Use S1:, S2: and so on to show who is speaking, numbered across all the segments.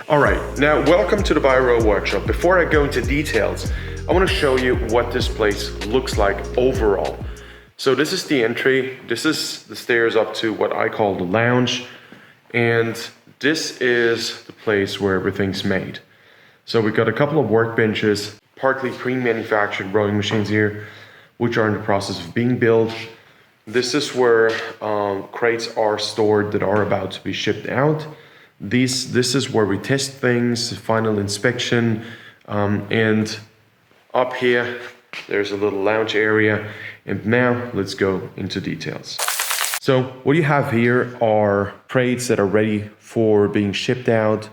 S1: Alright, now welcome to the Biorower workshop. Before I go into details, I want to show you what this place looks like overall. So this is the entry, this is the stairs up to what I call the lounge, and this is the place where everything's made. So we've got a couple of workbenches, partly pre-manufactured rowing machines here, which are in the process of being built. This is where crates are stored that are about to be shipped out. This is where we test things, final inspection, and up here there's a little lounge area. And now let's go into details. So what you have here are crates that are ready for being shipped out.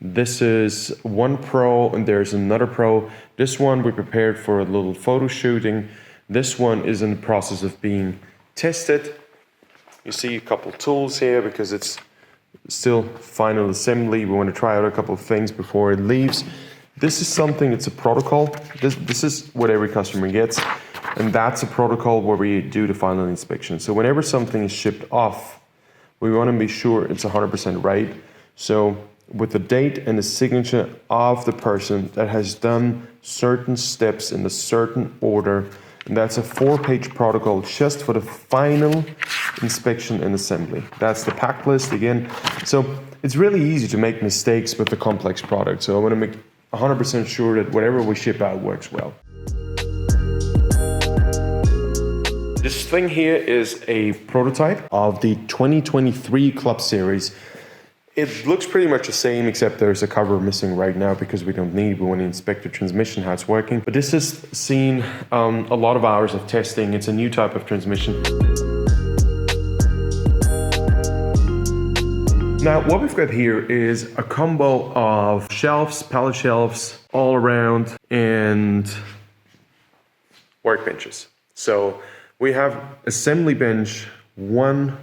S1: This is one Pro and there's another Pro. This one we prepared for a little photo shooting. This one is in the process of being tested. You see a couple tools here because it's still final assembly. We want to try out a couple of things before it leaves. This is something, it's a protocol. This is what every customer gets, and that's a protocol where we do the final inspection. So whenever something is shipped off, we want to be sure it's 100% right. So with the date and the signature of the person that has done certain steps in a certain order, and that's a 4-page protocol just for the final inspection and assembly. That's the pack list again. So it's really easy to make mistakes with the complex product. So I want to make 100% sure that whatever we ship out works well. This thing here is a prototype of the 2023 Club Series. It looks pretty much the same, except there's a cover missing right now because we don't need, we want to inspect the transmission, how it's working. But this has seen a lot of hours of testing. It's a new type of transmission. Now, what we've got here is a combo of shelves, pallet shelves, all around, and workbenches. So we have assembly bench 1,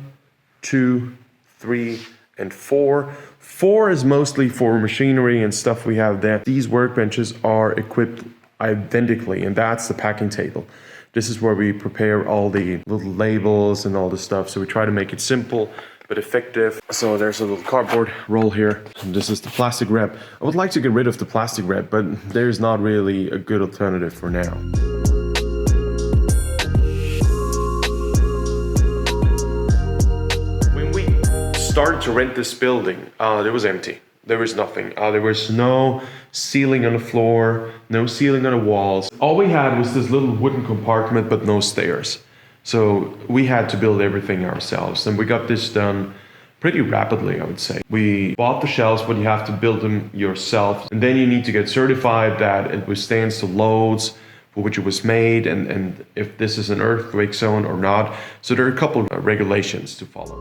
S1: 2, 3, and 4. 4 is mostly for machinery and stuff we have there. These workbenches are equipped identically, and that's the packing table. This is where we prepare all the little labels and all the stuff. So we try to make it simple but effective. So there's a little cardboard roll here. And this is the plastic wrap. I would like to get rid of the plastic wrap, but there's not really a good alternative for now. Started to rent this building, it was empty. There was nothing. There was no ceiling on the floor, no ceiling on the walls. All we had was this little wooden compartment, but no stairs. So we had to build everything ourselves, and we got this done pretty rapidly, I would say. We bought the shelves, but you have to build them yourself. And then you need to get certified that it withstands the loads for which it was made, and if this is an earthquake zone or not. So there are a couple of regulations to follow.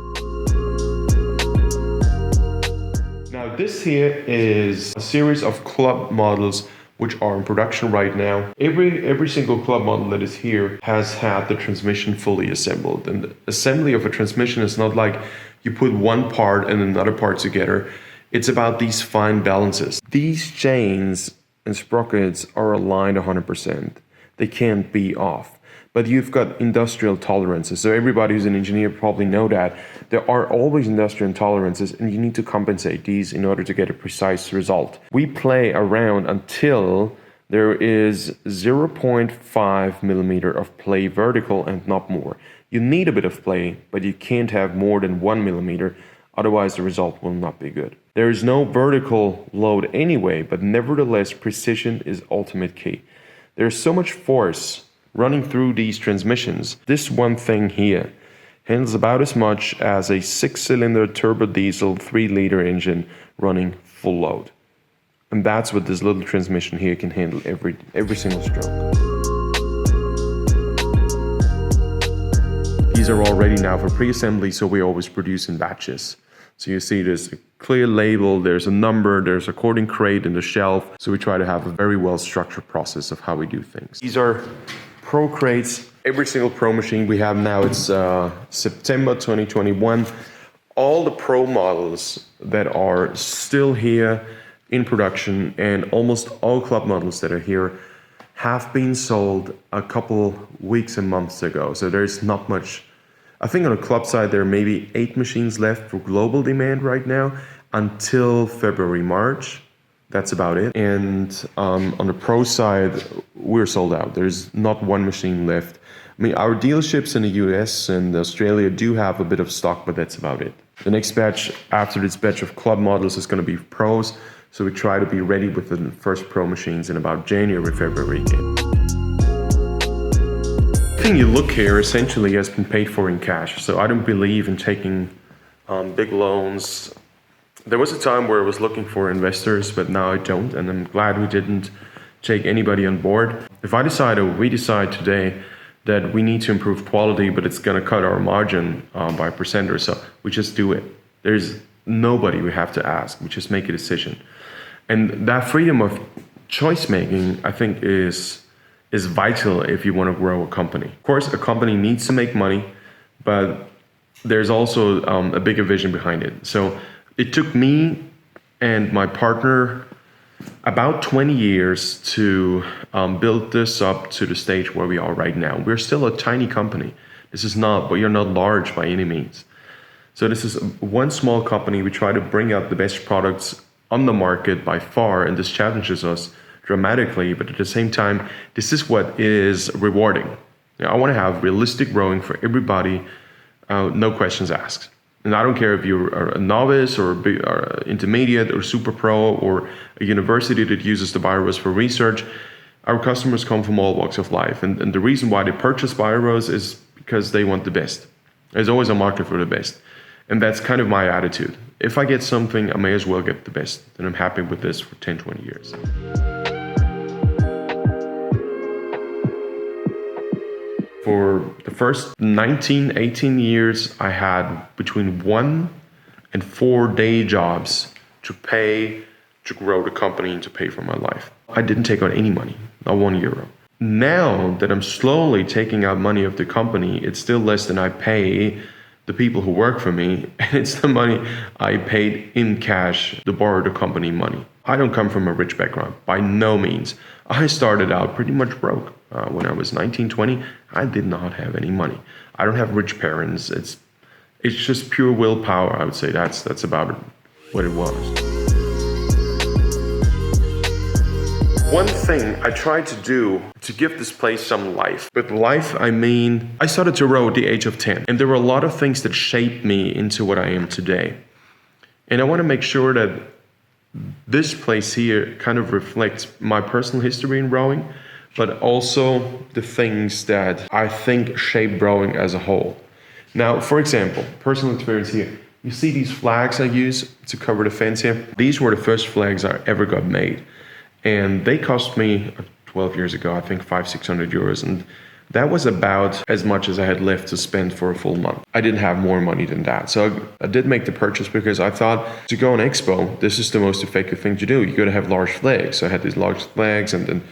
S1: Now this here is a series of club models which are in production right now. Every single club model that is here has had the transmission fully assembled. And the assembly of a transmission is not like you put one part and another part together. It's about these fine balances. These chains and sprockets are aligned 100%. They can't be off. But you've got industrial tolerances. So everybody who's an engineer probably know that. There are always industrial tolerances, and you need to compensate these in order to get a precise result. We play around until there is 0.5 millimeter of play vertical and not more. You need a bit of play, but you can't have more than 1 millimeter. Otherwise, the result will not be good. There is no vertical load anyway, but nevertheless, precision is ultimate key. There's so much force running through these transmissions. This one thing here handles about as much as a 6-cylinder turbo diesel 3-liter engine running full load. And that's what this little transmission here can handle every single stroke. These are all ready now for pre-assembly, so we always produce in batches. So you see there's a clear label, there's a number, there's a cording crate and a shelf. So we try to have a very well structured process of how we do things. These are Pro crates. Every single Pro machine we have now, it's September 2021. All the Pro models that are still here in production and almost all club models that are here have been sold a couple weeks and months ago. So there's not much. I think on the club side, there are maybe 8 machines left for global demand right now. until February, March. That's about it. And on the pro side, we're sold out. There's not one machine left. I mean, our dealerships in the US and Australia do have a bit of stock, but that's about it. The next batch after this batch of club models is going to be pros. So we try to be ready with the first pro machines in about January, February again. Everything you look here essentially has been paid for in cash. So I don't believe in taking big loans. There was a time where I was looking for investors, but now I don't. And I'm glad we didn't take anybody on board. If I decide or we decide today that we need to improve quality, but it's going to cut our margin by a percent or so, we just do it. There's nobody we have to ask. We just make a decision. And that freedom of choice making, I think, is vital if you want to grow a company. Of course, a company needs to make money, but there's also a bigger vision behind it. So it took me and my partner about 20 years to build this up to the stage where we are right now. We're still a tiny company. But you're not large by any means. So this is one small company. We try to bring out the best products on the market by far, and this challenges us dramatically, but at the same time, this is what is rewarding. I want to have realistic rowing for everybody, no questions asked. And I don't care if you're a novice or intermediate or super pro or a university that uses the Biorowers for research. Our customers come from all walks of life. And the reason why they purchase Biorowers is because they want the best. There's always a market for the best. And that's kind of my attitude. If I get something, I may as well get the best. And I'm happy with this for 10, 20 years. For the first 19, 18 years, I had between 1 and 4 day jobs to grow the company and to pay for my life. I didn't take out any money, not €1. Now that I'm slowly taking out money of the company, it's still less than I pay the people who work for me, and it's the money I paid in cash to borrow the company money. I don't come from a rich background, by no means. I started out pretty much broke. When I was 19, 20, I did not have any money. I don't have rich parents. It's just pure willpower, I would say. That's about what it was. One thing I tried to do to give this place some life. With life, I mean, I started to row at the age of 10. And there were a lot of things that shaped me into what I am today. And I want to make sure that this place here kind of reflects my personal history in rowing, but also the things that I think shape rowing as a whole. Now, for example, personal experience here. You see these flags I use to cover the fence here? These were the first flags I ever got made. And they cost me 12 years ago, I think €500-600. And that was about as much as I had left to spend for a full month. I didn't have more money than that. So I did make the purchase because I thought to go on expo, this is the most effective thing to do. You got to have large flags. So I had these large flags and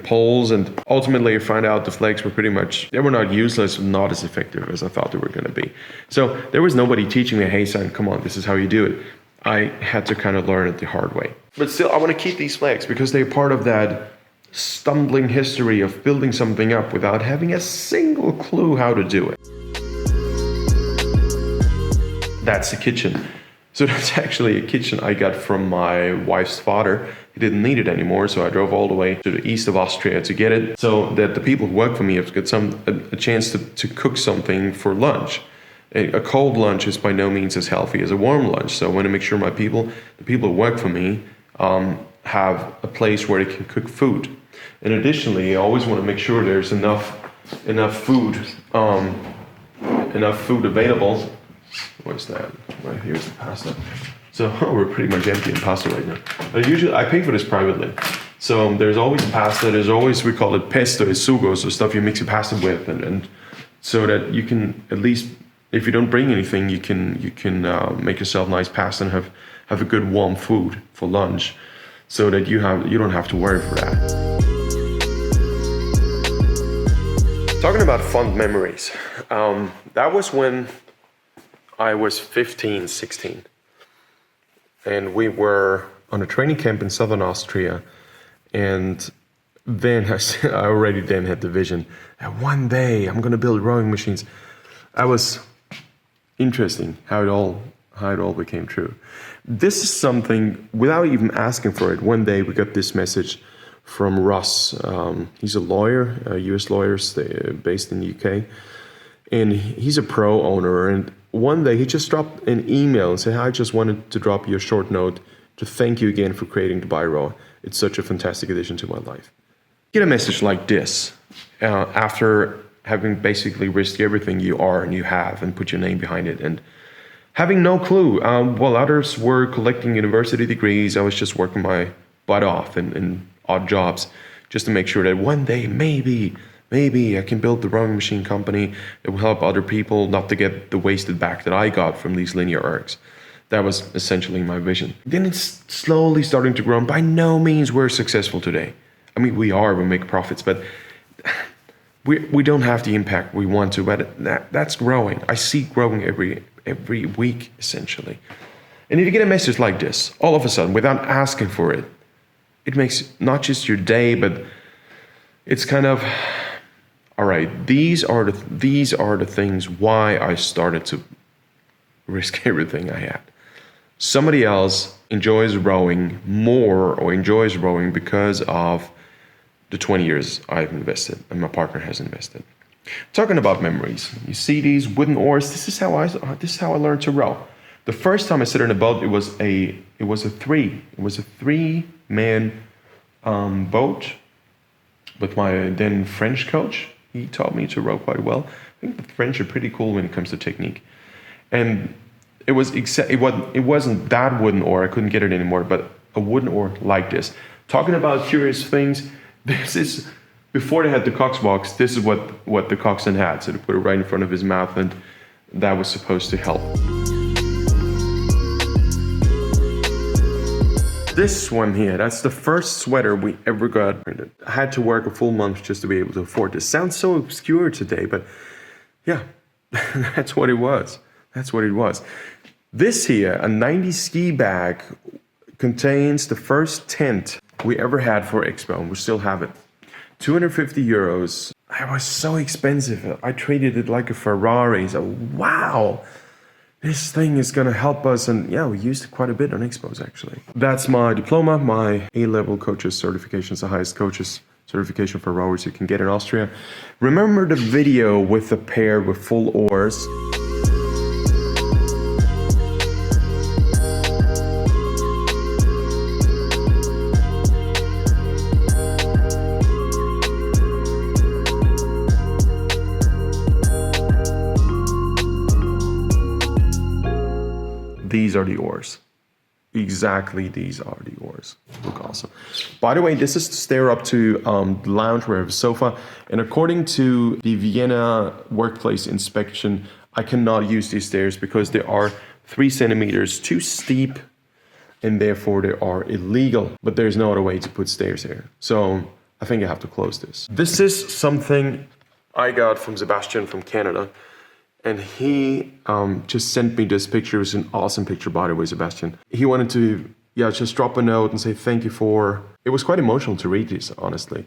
S1: poles. And ultimately I found out the flags were they were not useless, not as effective as I thought they were going to be. So there was nobody teaching me, hey son, come on, this is how you do it. I had to kind of learn it the hard way. But still, I want to keep these flags because they're part of that stumbling history of building something up without having a single clue how to do it. That's the kitchen. So that's actually a kitchen I got from my wife's father. He didn't need it anymore, so I drove all the way to the east of Austria to get it, so that the people who work for me have got a chance to cook something for lunch. A cold lunch is by no means as healthy as a warm lunch, so I want to make sure the people who work for me, have a place where they can cook food. And additionally, I always want to make sure there's enough food available. Where's that? Right here's the pasta. So we're pretty much empty in pasta right now. I pay for this privately. So there's always pasta. There's always, we call it pesto, it's sugo, so stuff you mix your pasta with, and so that you can at least, if you don't bring anything, you can make yourself nice pasta and have a good warm food for lunch, so that you don't have to worry for that. Talking about fond memories, that was when I was 15, 16, and we were on a training camp in southern Austria, and then I already then had the vision that one day I'm going to build rowing machines. That was interesting how it all how it all became true. This is something, without even asking for it, one day we got this message from Russ. He's a lawyer, a US lawyer based in the UK. And he's a pro owner. And one day he just dropped an email and said, I just wanted to drop you a short note to thank you again for creating the Biorower. It's such a fantastic addition to my life. Get a message like this after having basically risked everything you are and you have and put your name behind it, and having no clue. While others were collecting university degrees, I was just working my butt off in odd jobs just to make sure that one day maybe I can build the rowing machine company that will help other people not to get the wasted back that I got from these linear ergs. That was essentially my vision. Then it's slowly starting to grow. And by no means we're successful today. I mean, we make profits, but we don't have the impact we want to. But that's growing. I see growing every week, essentially. And if you get a message like this, all of a sudden, without asking for it, it makes not just your day, but it's kind of, all right, these are the things why I started to risk everything I had. Somebody else enjoys rowing more or enjoys rowing because of the 20 years I've invested and my partner has invested. Talking about memories, you see these wooden oars. This is how I learned to row. The first time I sat in a boat, it was a 3-man boat with my then French coach. He taught me to row quite well. I think the French are pretty cool when it comes to technique. And it wasn't that wooden oar. I couldn't get it anymore, but a wooden oar like this. Talking about curious things, this is before they had the cox box. This is what the coxswain had. So they put it right in front of his mouth, and that was supposed to help. This one here, that's the first sweater we ever got. I had to work a full month just to be able to afford this. Sounds so obscure today, but yeah, that's what it was. That's what it was. This here, a 90s ski bag, contains the first tent we ever had for Expo, and we still have it. 250 euros. It was so expensive. I traded it like a Ferrari. So wow, this thing is gonna help us. And yeah, we used it quite a bit on Expos actually. That's my diploma, my A-level coaches certification. It's the highest coaches certification for rowers you can get in Austria. Remember the video with the pair with full oars? These are the oars. Exactly, these are the oars. Look awesome. By the way, this is the stair up to the lounge where I have a sofa. And according to the Vienna workplace inspection, I cannot use these stairs because they are 3 centimeters too steep and therefore they are illegal. But there's no other way to put stairs here. So I think I have to close this. This is something I got from Sebastian from Canada. And he just sent me this picture. It was an awesome picture, by the way, Sebastian. He wanted to, just drop a note and say thank you for... It was quite emotional to read this, honestly.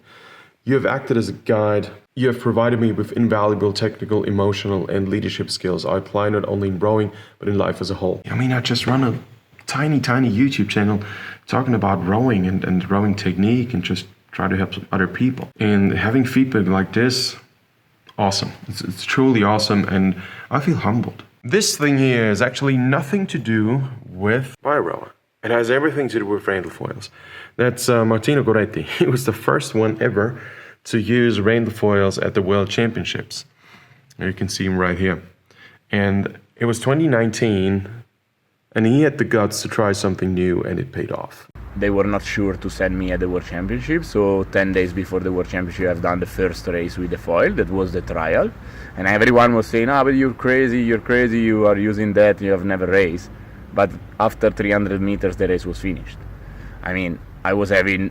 S1: You have acted as a guide. You have provided me with invaluable technical, emotional, and leadership skills. I apply not only in rowing, but in life as a whole. I mean, I just run a tiny YouTube channel talking about rowing and rowing technique and just try to help other people. And having feedback like this... Awesome. It's truly awesome, and I feel humbled. This thing here is actually nothing to do with Biorower. It has everything to do with rainbow foils. That's Martino Goretti. He was the first one ever to use rainbow foils at the World Championships. You can see him right here. And it was 2019, and he had the guts to try something new, and it paid off.
S2: They were not sure to send me at the World Championship, so 10 days before the World Championship I've done the first race with the foil. That was the trial, and everyone was saying, but you're crazy, you are using that, you have never raced. But after 300 meters the race was finished. I mean, I was having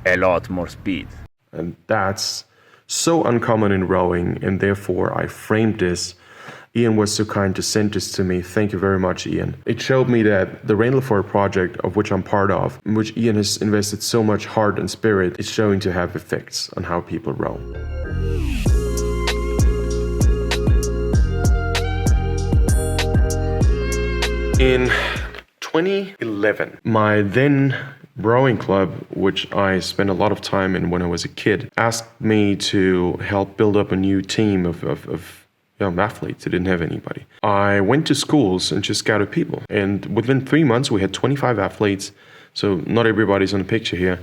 S2: a lot more speed.
S1: And that's so uncommon in rowing, and therefore I framed this. Ian was so kind to send this to me. Thank you very much, Ian. It showed me that the Rainlefort project, of which I'm part of, in which Ian has invested so much heart and spirit, is showing to have effects on how people row. In 2011, my then rowing club, which I spent a lot of time in when I was a kid, asked me to help build up a new team of young athletes. They didn't have anybody. I went to schools and just scouted people. And within 3 months, we had 25 athletes. So not everybody's on the picture here.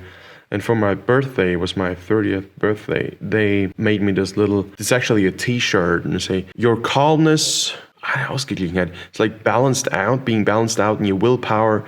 S1: And for my birthday, it was my 30th birthday, they made me it's actually a t-shirt, and they say, your calmness, it's like being balanced out, and your willpower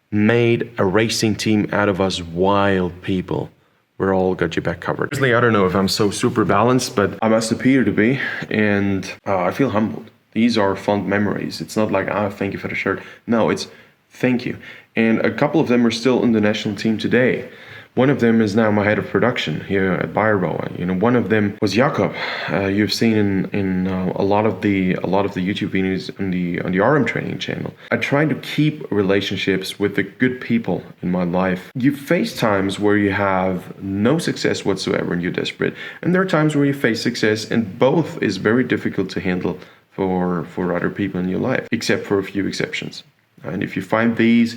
S1: made a racing team out of us wild people. We're all got your back covered. Honestly, I don't know if I'm so super balanced, but I must appear to be, and I feel humbled. These are fond memories. It's not like, thank you for the shirt. No, it's thank you. And a couple of them are still in the national team today. One of them is now my head of production here at Biorower. One of them was Jakob. You've seen in a lot of the YouTube videos on the Aram training channel. I try to keep relationships with the good people in my life. You face times where you have no success whatsoever and you're desperate, and there are times where you face success, and both is very difficult to handle for other people in your life, except for a few exceptions. And if you find these,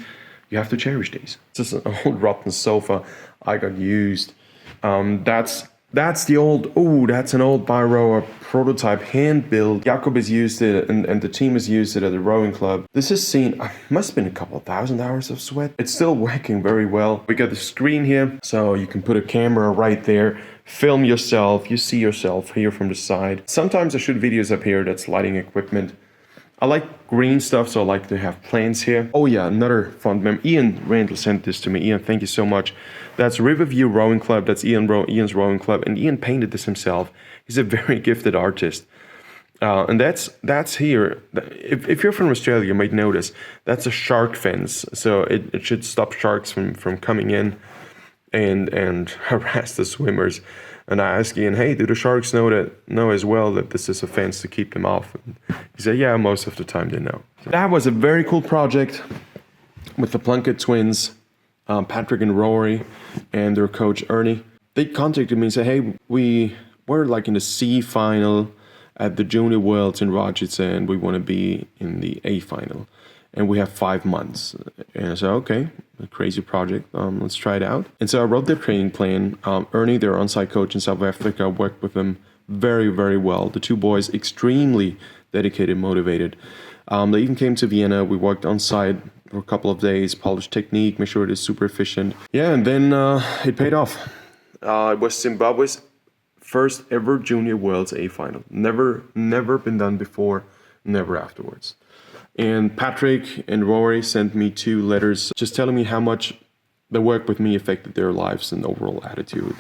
S1: you have to cherish these. This is an old rotten sofa I got used. That's an old Biorower prototype, hand built. Jakob has used it and the team has used it at the rowing club. This has seen, must have been a couple of 1,000 hours of sweat. It's still working very well. We got the screen here, so you can put a camera right there, film yourself, you see yourself here from the side. Sometimes I shoot videos up here, that's lighting equipment. I like green stuff, so I like to have plants here. Oh yeah, another fun memory. Ian Randall sent this to me. Ian, thank you so much. That's Riverview Rowing Club. That's Ian's rowing club, and Ian painted this himself. He's a very gifted artist. And that's here. If you're from Australia, you might notice that's a shark fence. So it should stop sharks from coming in and harass the swimmers. And I asked Ian, hey, do the sharks know as well that this is a fence to keep them off? And he said, yeah, most of the time they know. So that was a very cool project with the Plunkett twins, Patrick and Rory, and their coach Ernie. They contacted me and said, hey, we're like in the C final at the Junior Worlds in Rochester, and we want to be in the A final. And we have 5 months. And I said, okay, a crazy project. Let's try it out. And so I wrote their training plan. Ernie, their on-site coach in South Africa, worked with them very, very well. The two boys, extremely dedicated, motivated. They even came to Vienna. We worked on-site for a couple of days, polished technique, make sure it is super efficient. Yeah, and then it paid off. It was Zimbabwe's first ever Junior Worlds A final. Never been done before, never afterwards. And Patrick and Rory sent me 2 letters just telling me how much the work with me affected their lives and overall attitude.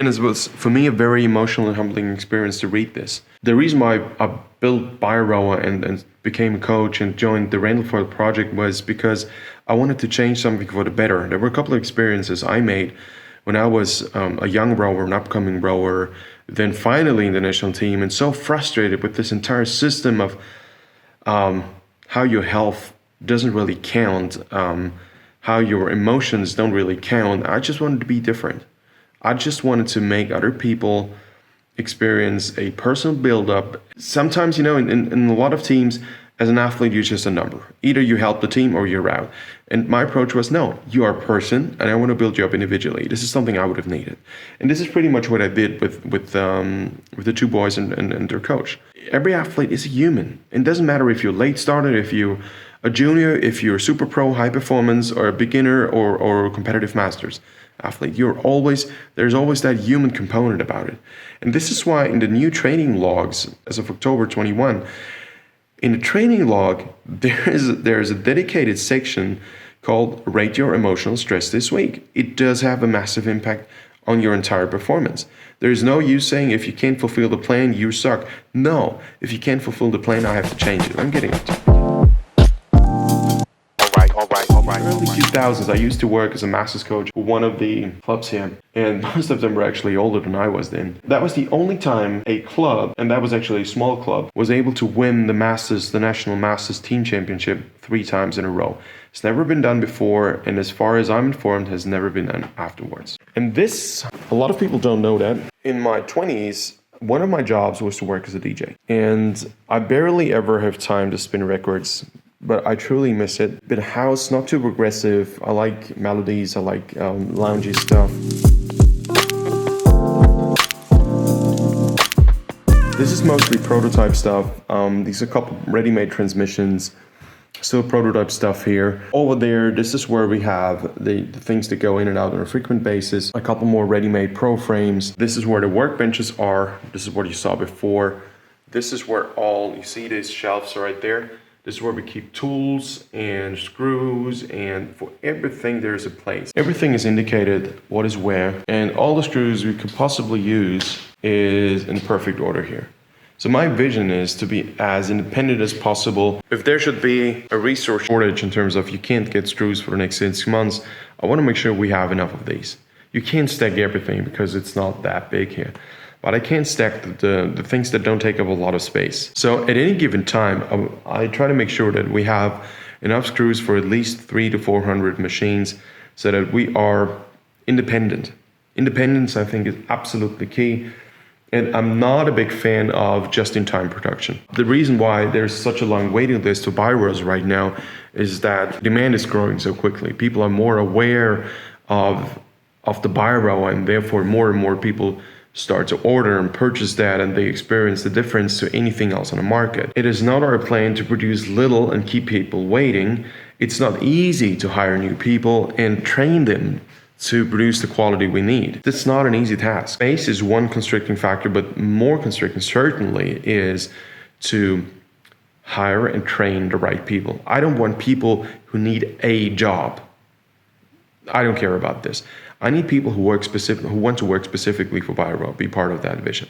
S1: And it was, for me, a very emotional and humbling experience to read this. The reason why I built Biorower and became a coach and joined the Randall project was because I wanted to change something for the better. There were a couple of experiences I made when I was a young rower, an upcoming rower, then finally in the national team, and so frustrated with this entire system of how your health doesn't really count, how your emotions don't really count. I just wanted to be different. I just wanted to make other people experience a personal build-up. Sometimes, in a lot of teams, as an athlete, you're just a number. Either you help the team or you're out. And my approach was, no, you are a person, and I want to build you up individually. This is something I would have needed. And this is pretty much what I did with the 2 boys and their coach. Every athlete is a human. It doesn't matter if you're late starter, if you're a junior, if you're a super pro, high performance, or a beginner, or competitive masters athlete. There's always that human component about it. And this is why in the new training logs, as of October 21, in the training log, there is a dedicated section called Rate Your Emotional Stress This Week. It does have a massive impact on your entire performance. There is no use saying, if you can't fulfill the plan, you suck. No, if you can't fulfill the plan, I have to change it. I'm getting up to it. Early 2000s, I used to work as a masters coach for one of the clubs here, and most of them were actually older than I was then. That was the only time a club, and that was actually a small club, was able to win the National Masters Team Championship 3 times in a row. It's never been done before, and as far as I'm informed, has never been done afterwards. And this, a lot of people don't know that. In my 20s, one of my jobs was to work as a DJ, and I barely ever have time to spin records but I truly miss it. Bit house, not too progressive. I like melodies, I like loungy stuff. This is mostly prototype stuff. These are a couple ready-made transmissions. Still prototype stuff here. Over there, this is where we have the things that go in and out on a frequent basis. A couple more ready-made pro frames. This is where the workbenches are. This is what you saw before. This is where you see these shelves right there. This is where we keep tools and screws, and for everything there's a place. Everything is indicated what is where, and all the screws we could possibly use is in perfect order here. So my vision is to be as independent as possible. If there should be a resource shortage in terms of you can't get screws for the next 6 months, I want to make sure we have enough of these. You can't stack everything because it's not that big here. But I can't stack the things that don't take up a lot of space. So at any given time, I try to make sure that we have enough screws for at least 300 to 400 machines so that we are independent. Independence, I think, is absolutely key. And I'm not a big fan of just-in-time production. The reason why there's such a long waiting list to Biorowers right now is that demand is growing so quickly. People are more aware of the Biorower, and therefore more and more people start to order and purchase that, and they experience the difference to anything else on the market. It is not our plan to produce little and keep people waiting. It's not easy to hire new people and train them to produce the quality we need. That's not an easy task. Space is one constricting factor, but more constricting certainly is to hire and train the right people. I don't want people who need a job. I don't care about this. I need people who want to work specifically for Biorower, be part of that vision.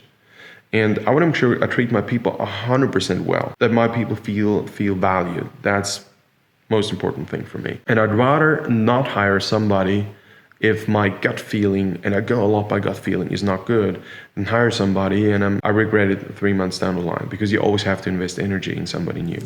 S1: And I want to make sure I treat my people 100% well, that my people feel valued. That's most important thing for me. And I'd rather not hire somebody if my gut feeling, and I go a lot by gut feeling, is not good, than hire somebody and I regret it 3 months down the line, because you always have to invest energy in somebody new.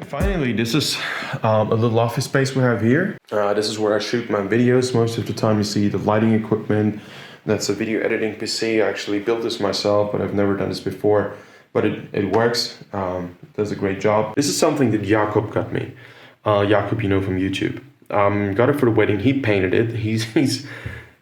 S1: Finally, this is a little office space we have here. This is where I shoot my videos. Most of the time you see the lighting equipment. That's a video editing PC. I actually built this myself, but I've never done this before. But it works, does a great job. This is something that Jakob got me. Jakob, you know, from YouTube. Got it for the wedding. He painted it. He's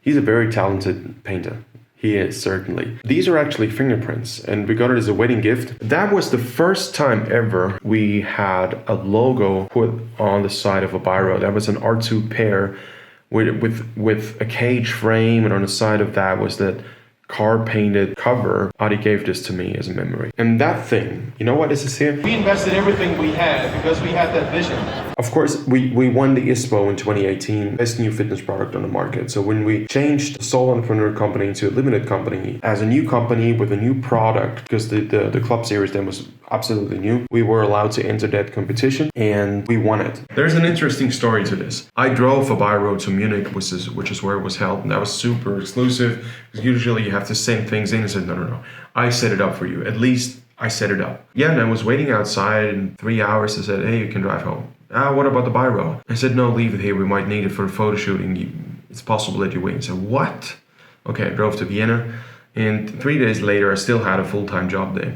S1: a very talented painter. He is, certainly. These are actually fingerprints, and we got it as a wedding gift. That was the first time ever we had a logo put on the side of a Biorower. That was an R2 pair with a cage frame, and on the side of that was that car painted cover. Adi gave this to me as a memory. And that thing, you know what this is here? We invested everything we had because we had that vision. Of course, we won the ISPO in 2018, best new fitness product on the market. So when we changed the sole entrepreneur company to a limited company, as a new company with a new product, because the club series then was absolutely new, we were allowed to enter that competition and we won it. There's an interesting story to this. I drove a Biorower to Munich, which is where it was held, and that was super exclusive, because usually you have to send things in. I said, no, I set it up for you. At least I set it up. Yeah, and I was waiting outside in 3 hours. I said, hey, you can drive home. What about the Biorower? I said, no, leave it here. We might need it for a photo shooting. It's possible that you wait. I said, what? Okay, I drove to Vienna, and 3 days later, I still had a full-time job there.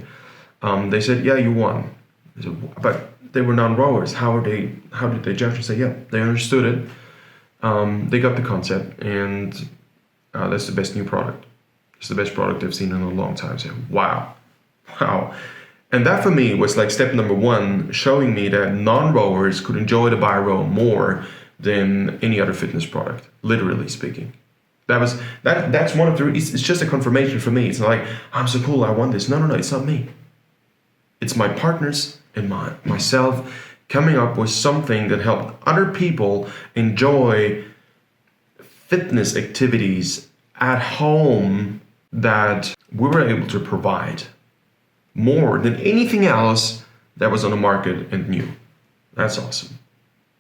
S1: They said, yeah, you won. I said, but they were non-rowers. How did they judge? I said, yeah, they understood it. They got the concept, and that's the best new product. It's the best product I've seen in a long time. I said, wow. And that for me was like step number one, showing me that non-rowers could enjoy the Biorower more than any other fitness product, literally speaking. That's one of the, it's just a confirmation for me. It's not like, I'm so cool, I want this. No, it's not me. It's my partners and myself coming up with something that helped other people enjoy fitness activities at home that we were able to provide more than anything else that was on the market and new. That's awesome.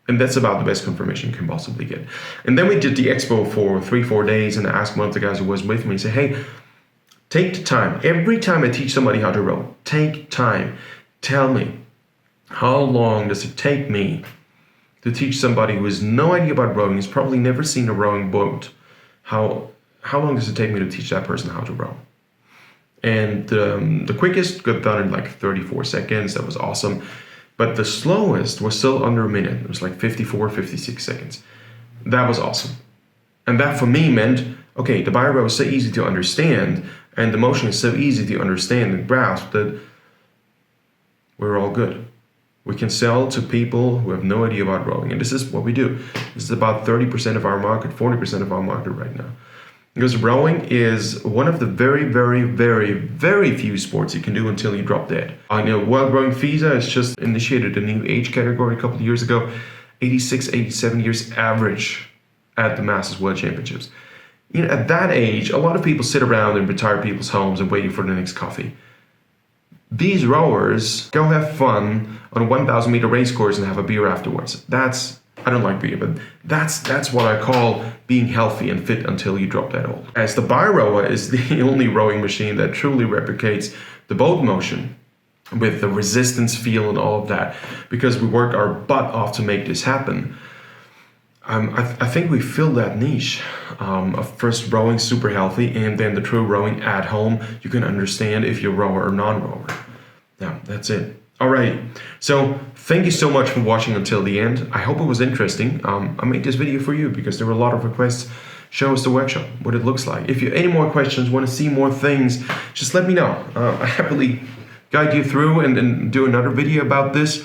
S1: And that's about the best confirmation you can possibly get. And then we did the expo for 3-4 days, and I asked one of the guys who was with me, say, hey, take the time. Every time I teach somebody how to row, take time. Tell me, how long does it take me to teach somebody who has no idea about rowing, has probably never seen a rowing boat, how long does it take me to teach that person how to row? And the quickest got done in like 34 seconds. That was awesome. But the slowest was still under a minute. It was like 54, 56 seconds. That was awesome. And that for me meant, okay, the Biorower is so easy to understand and the motion is so easy to understand and grasp that we're all good. We can sell to people who have no idea about rowing. And this is what we do. This is about 30% of our market, 40% of our market right now. Because rowing is one of the very, very, very, very few sports you can do until you drop dead. I know World Rowing FISA has just initiated a new age category a couple of years ago. 86, 87 years average at the Masters World Championships. You know, at that age, a lot of people sit around in retired people's homes and waiting for the next coffee. These rowers go have fun on a 1,000 meter race course and have a beer afterwards. I don't like beer, but that's what I call being healthy and fit until you drop that old. As the Biorower is the only rowing machine that truly replicates the boat motion with the resistance feel and all of that, because we work our butt off to make this happen. I think we filled that niche of first rowing super healthy and then the true rowing at home. You can understand if you're rower or non-rower. Yeah, that's it. Alright, so thank you so much for watching until the end. I hope it was interesting. I made this video for you because there were a lot of requests. Show us the workshop, what it looks like. If you have any more questions, want to see more things, just let me know. I happily guide you through and do another video about this.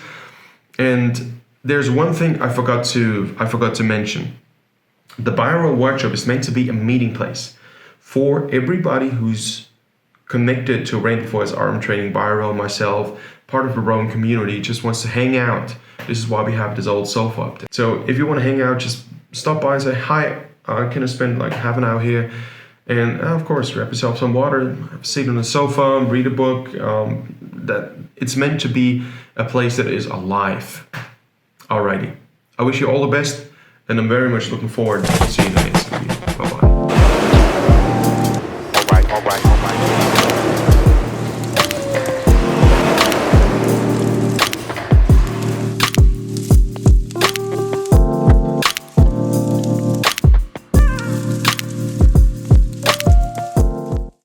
S1: And there's one thing I forgot to mention. The Biorower workshop is meant to be a meeting place for everybody who's connected to Rainforest Aram training, Biorower, myself, part of the rowing community, just wants to hang out. This is why we have this old sofa up there. So if you want to hang out, just stop by and say, hi, can I spend like half an hour here? And of course, grab yourself some water, sit on the sofa, read a book. That it's meant to be a place that is alive. Alrighty. I wish you all the best, and I'm very much looking forward to seeing you in the next video. Bye-bye.
S2: All right.